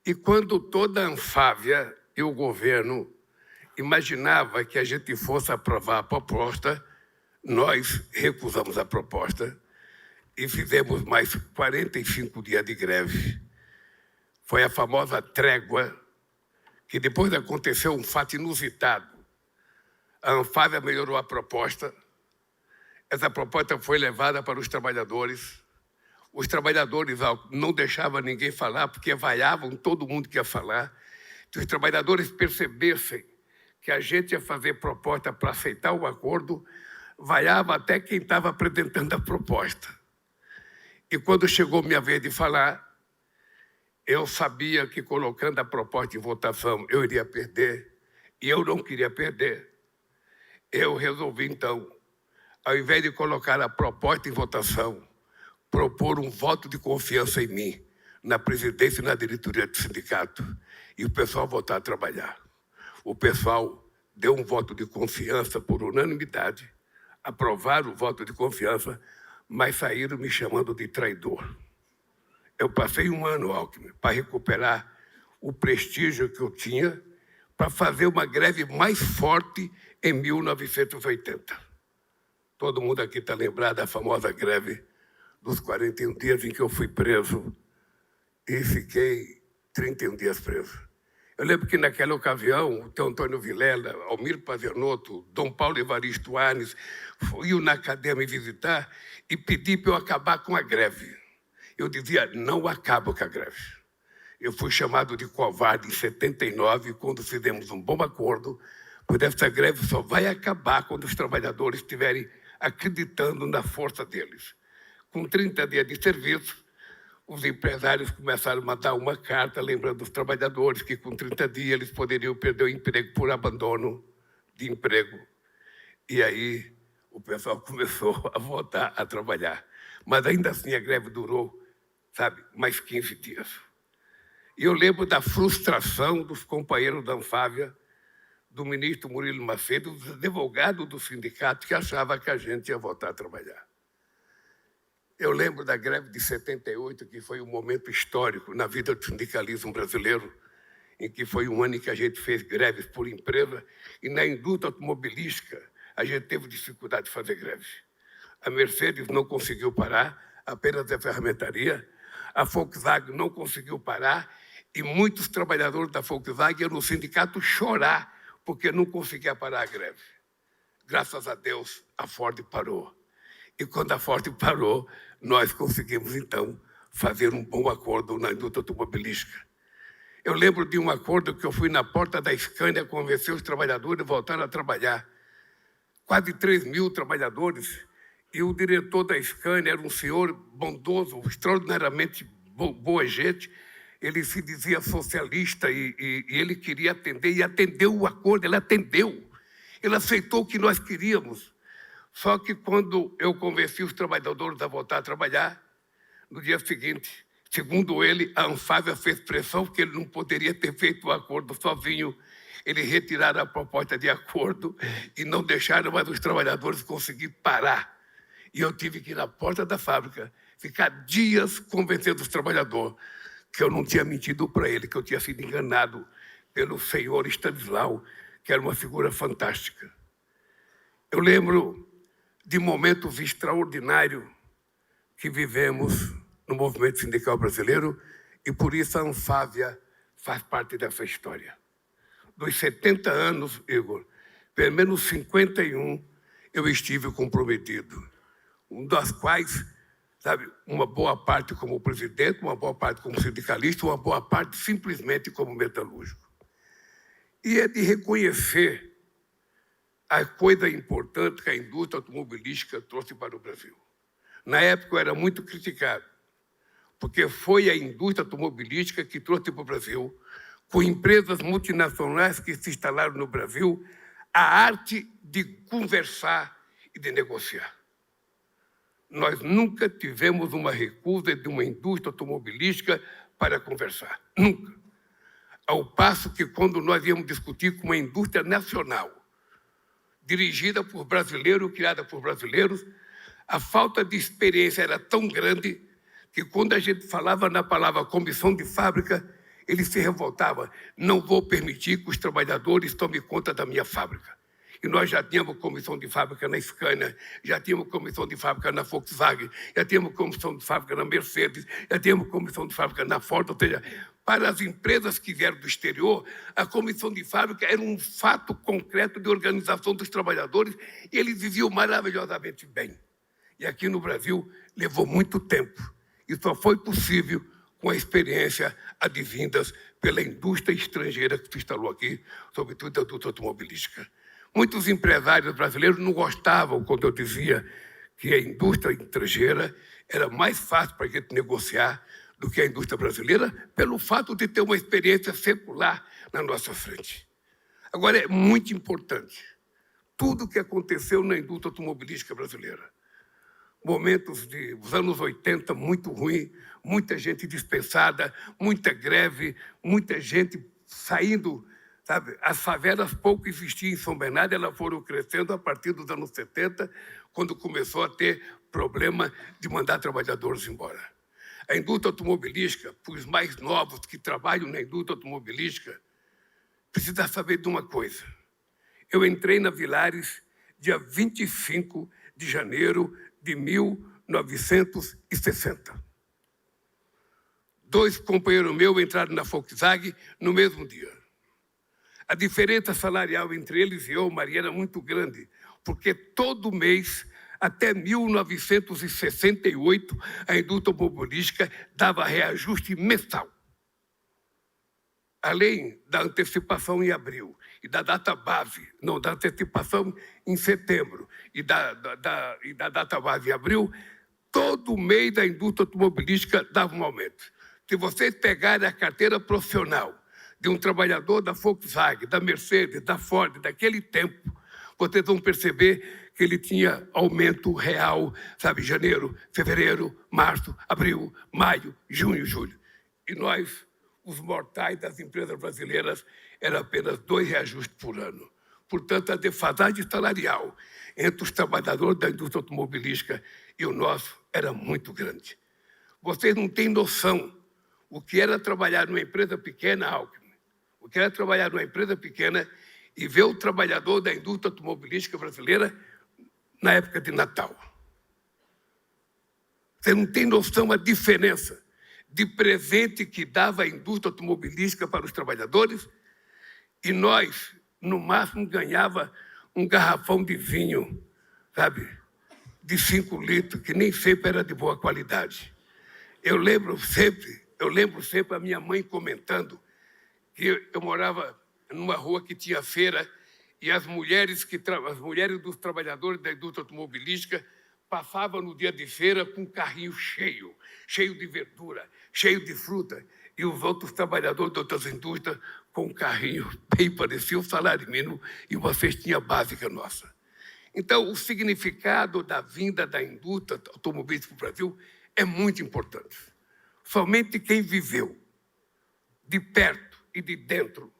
e quando toda a Anfávia e o governo imaginava que a gente fosse aprovar a proposta, nós recusamos a proposta e fizemos mais 45 dias de greve. Foi a famosa trégua, que depois aconteceu um fato inusitado. A Anfávia melhorou a proposta, essa proposta foi levada para os trabalhadores não deixavam ninguém falar, porque vaiavam todo mundo que ia falar. Se os trabalhadores percebessem que a gente ia fazer proposta para aceitar o acordo, vaiava até quem estava apresentando a proposta. E quando chegou minha vez de falar, eu sabia que colocando a proposta em votação eu iria perder, e eu não queria perder. Eu resolvi, então, ao invés de colocar a proposta em votação, propor um voto de confiança em mim, na presidência e na diretoria do sindicato, e o pessoal voltar a trabalhar. O pessoal deu um voto de confiança por unanimidade, aprovaram o voto de confiança, mas saíram me chamando de traidor. Eu passei 1 ano, Alckmin, para recuperar o prestígio que eu tinha, para fazer uma greve mais forte em 1980. Todo mundo aqui está lembrado da famosa greve dos 41 dias em que eu fui preso e fiquei 31 dias preso. Eu lembro que naquela ocasião, o teu Antônio Vilela, Almir Pazianotto, Dom Paulo Evaristo Arnes, iam na cadeia me visitar e pedir para eu acabar com a greve. Eu dizia, não acabo com a greve. Eu fui chamado de covarde em 79, quando fizemos um bom acordo, pois essa greve só vai acabar quando os trabalhadores estiverem acreditando na força deles. Com 30 dias de serviço, os empresários começaram a mandar uma carta lembrando os trabalhadores que com 30 dias eles poderiam perder o emprego por abandono de emprego. E aí o pessoal começou a voltar a trabalhar. Mas ainda assim a greve durou, sabe, mais 15 dias. E eu lembro da frustração dos companheiros da Anfávia, do ministro Murilo Macedo, dos advogados do sindicato que achava que a gente ia voltar a trabalhar. Eu lembro da greve de 78, que foi um momento histórico na vida do sindicalismo brasileiro, em que foi um ano em que a gente fez greves por empresa, e na indústria automobilística a gente teve dificuldade de fazer greve. A Mercedes não conseguiu parar, apenas a ferramentaria. A Volkswagen não conseguiu parar e muitos trabalhadores da Volkswagen iam no sindicato chorar porque não conseguia parar a greve. Graças a Deus, a Ford parou. E quando a Ford parou, nós conseguimos, então, fazer um bom acordo na indústria automobilística. Eu lembro de um acordo que eu fui na porta da Scania convencer os trabalhadores a voltar a trabalhar. Quase 3.000 trabalhadores, e o diretor da Scania era um senhor bondoso, extraordinariamente boa gente. Ele se dizia socialista e ele queria atender, e atendeu o acordo, ele atendeu. Ele aceitou o que nós queríamos. Só que quando eu convenci os trabalhadores a voltar a trabalhar, no dia seguinte, segundo ele, a Anfávia fez pressão porque ele não poderia ter feito o acordo sozinho. Eles retiraram a proposta de acordo e não deixaram mais os trabalhadores conseguir parar. E eu tive que ir na porta da fábrica, ficar dias convencendo os trabalhadores que eu não tinha mentido para ele, que eu tinha sido enganado pelo senhor Stanislau, que era uma figura fantástica. Eu lembro de momentos extraordinários que vivemos no movimento sindical brasileiro e, por isso, a Anfávia faz parte dessa história. Dos 70 anos, Igor, pelo menos 51 eu estive comprometido, um das quais, sabe, uma boa parte como presidente, uma boa parte como sindicalista, uma boa parte simplesmente como metalúrgico. E é de reconhecer a coisa importante que a indústria automobilística trouxe para o Brasil. Na época eu era muito criticado, porque foi a indústria automobilística que trouxe para o Brasil, com empresas multinacionais que se instalaram no Brasil, a arte de conversar e de negociar. Nós nunca tivemos uma recusa de uma indústria automobilística para conversar. Nunca. Ao passo que, quando nós íamos discutir com uma indústria nacional, dirigida por brasileiros, criada por brasileiros, a falta de experiência era tão grande que, quando a gente falava na palavra comissão de fábrica, ele se revoltava. Não vou permitir que os trabalhadores tomem conta da minha fábrica. E nós já tínhamos comissão de fábrica na Scania, já tínhamos comissão de fábrica na Volkswagen, já tínhamos comissão de fábrica na Mercedes, já tínhamos comissão de fábrica na Ford. Ou seja, para as empresas que vieram do exterior, a comissão de fábrica era um fato concreto de organização dos trabalhadores e eles viviam maravilhosamente bem. E aqui no Brasil levou muito tempo. E só foi possível com a experiência advindas pela indústria estrangeira que se instalou aqui, sobretudo a indústria automobilística. Muitos empresários brasileiros não gostavam quando eu dizia que a indústria estrangeira era mais fácil para a gente negociar do que a indústria brasileira, pelo fato de ter uma experiência secular na nossa frente. Agora, é muito importante tudo o que aconteceu na indústria automobilística brasileira. Momentos dos anos 80 muito ruim, muita gente dispensada, muita greve, muita gente saindo, sabe? As favelas pouco existiam em São Bernardo, elas foram crescendo a partir dos anos 70, quando começou a ter problema de mandar trabalhadores embora. A indústria automobilística, para os mais novos que trabalham na indústria automobilística, precisa saber de uma coisa. Eu entrei na Villares dia 25 de janeiro de 1960. 2 companheiros meus entraram na Volkswagen no mesmo dia. A diferença salarial entre eles e eu, Maria, era muito grande, porque todo mês, até 1968, a indústria automobilística dava reajuste mensal. Além da antecipação em abril e da data base, não, da antecipação em setembro e da data base em abril, todo mês a indústria automobilística dava um aumento. Se vocês pegarem a carteira profissional de um trabalhador da Volkswagen, da Mercedes, da Ford, daquele tempo, vocês vão perceber que ele tinha aumento real, sabe, janeiro, fevereiro, março, abril, maio, junho, julho. E nós, os mortais das empresas brasileiras, era apenas 2 reajustes por ano. Portanto, a defasagem salarial entre os trabalhadores da indústria automobilística e o nosso era muito grande. Vocês não têm noção o que era trabalhar numa empresa pequena, Alckmin, o que era trabalhar numa empresa pequena e ver o trabalhador da indústria automobilística brasileira na época de Natal. Você não tem noção da diferença de presente que dava a indústria automobilística para os trabalhadores, e nós, no máximo, ganhava um garrafão de vinho, sabe, de 5 litros, que nem sempre era de boa qualidade. Eu lembro sempre a minha mãe comentando que eu morava numa rua que tinha feira, e as mulheres dos trabalhadores da indústria automobilística passavam no dia de feira com um carrinho cheio de verdura, cheio de fruta, e os outros trabalhadores de outras indústrias com um carrinho bem parecido, o salário mínimo e uma cestinha básica nossa. Então, o significado da vinda da indústria automobilística para o Brasil é muito importante. Somente quem viveu de perto e de dentro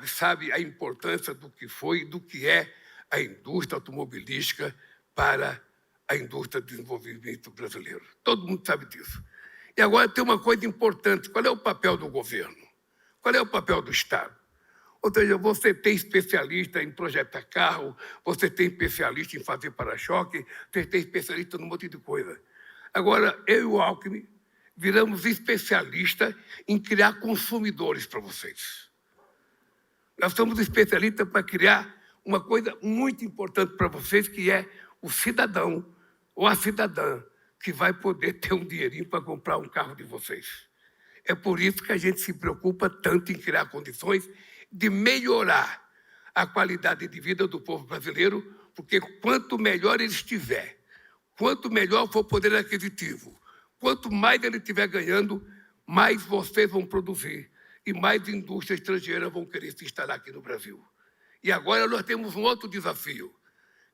sabe a importância do que foi e do que é a indústria automobilística para a indústria de desenvolvimento brasileiro. Todo mundo sabe disso. E agora tem uma coisa importante: qual é o papel do governo? Qual é o papel do Estado? Ou seja, você tem especialista em projetar carro, você tem especialista em fazer para-choque, você tem especialista num monte de coisa. Agora, eu e o Alckmin viramos especialistas em criar consumidores para vocês. Nós somos especialistas para criar uma coisa muito importante para vocês, que é o cidadão ou a cidadã que vai poder ter um dinheirinho para comprar um carro de vocês. É por isso que a gente se preocupa tanto em criar condições de melhorar a qualidade de vida do povo brasileiro, porque quanto melhor ele estiver, quanto melhor for o poder aquisitivo, quanto mais ele estiver ganhando, mais vocês vão produzir e mais indústrias estrangeiras vão querer se instalar aqui no Brasil. E agora nós temos um outro desafio,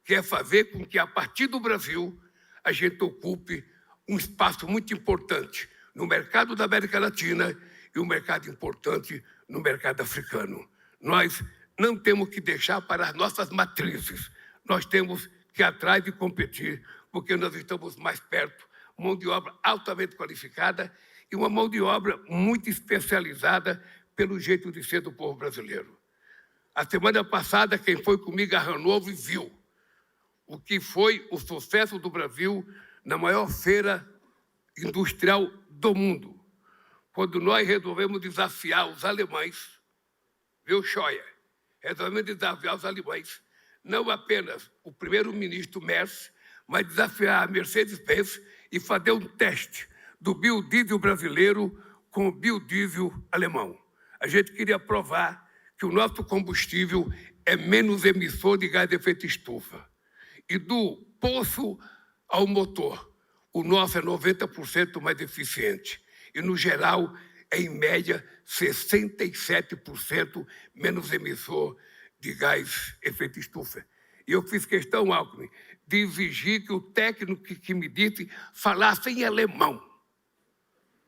que é fazer com que, a partir do Brasil, a gente ocupe um espaço muito importante no mercado da América Latina e um mercado importante no mercado africano. Nós não temos que deixar para as nossas matrizes, nós temos que ir atrás e competir, porque nós estamos mais perto, mão de obra altamente qualificada e uma mão de obra muito especializada pelo jeito de ser do povo brasileiro. A semana passada, quem foi comigo a Hannover viu o que foi o sucesso do Brasil na maior feira industrial do mundo, quando nós resolvemos desafiar os alemães, viu, Scheuer? Resolvemos desafiar os alemães, não apenas o primeiro-ministro Merz, mas desafiar a Mercedes-Benz e fazer um teste do biodiesel brasileiro com o biodiesel alemão. A gente queria provar que o nosso combustível é menos emissor de gás de efeito estufa. E do poço ao motor, o nosso é 90% mais eficiente. E, no geral, é, em média, 67% menos emissor de gás de efeito estufa. E eu fiz questão, Alckmin, de exigir que o técnico que me disse falasse em alemão.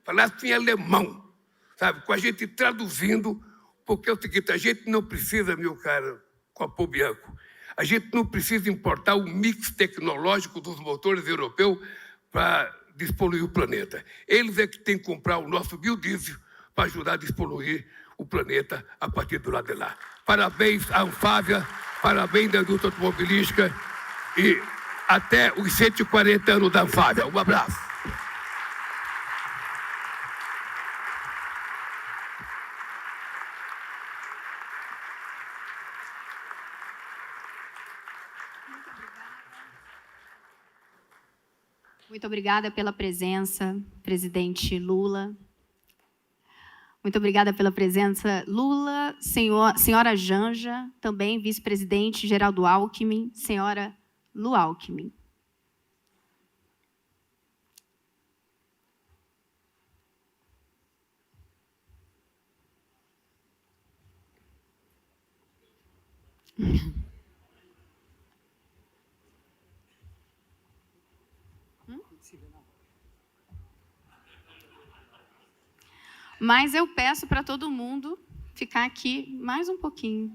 Falasse em alemão, sabe? Com a gente traduzindo, porque é o seguinte: a gente não precisa, meu caro Copo Bianco, a gente não precisa importar o mix tecnológico dos motores europeus para despoluir o planeta. Eles é que têm que comprar o nosso biodiesel para ajudar a despoluir o planeta a partir do lado de lá. Parabéns à Anfávia, parabéns à indústria automobilística e até os 140 anos da Anfávia. Um abraço. Muito obrigada pela presença, presidente Lula. Muito obrigada pela presença, Lula, senhora Janja, também vice-presidente Geraldo Alckmin, senhora Lu Alckmin. Mas eu peço para todo mundo ficar aqui mais um pouquinho.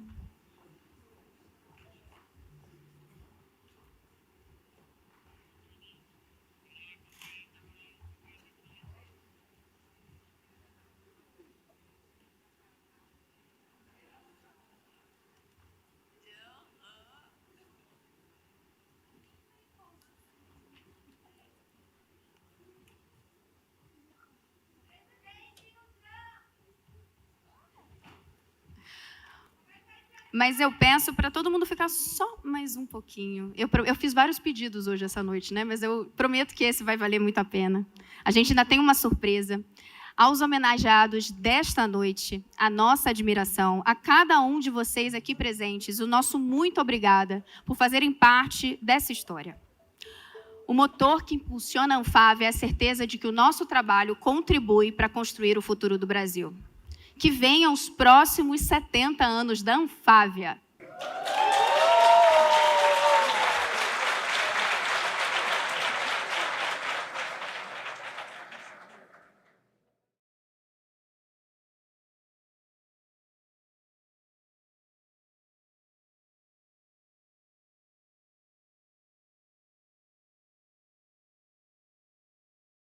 Mas eu peço para todo mundo ficar só mais um pouquinho. Eu fiz vários pedidos hoje, essa noite, né? Mas eu prometo que esse vai valer muito a pena. A gente ainda tem uma surpresa. Aos homenageados desta noite, a nossa admiração, a cada um de vocês aqui presentes, o nosso muito obrigada por fazerem parte dessa história. O motor que impulsiona a Anfávia é a certeza de que o nosso trabalho contribui para construir o futuro do Brasil. Que venham os próximos 70 anos da Anfávia.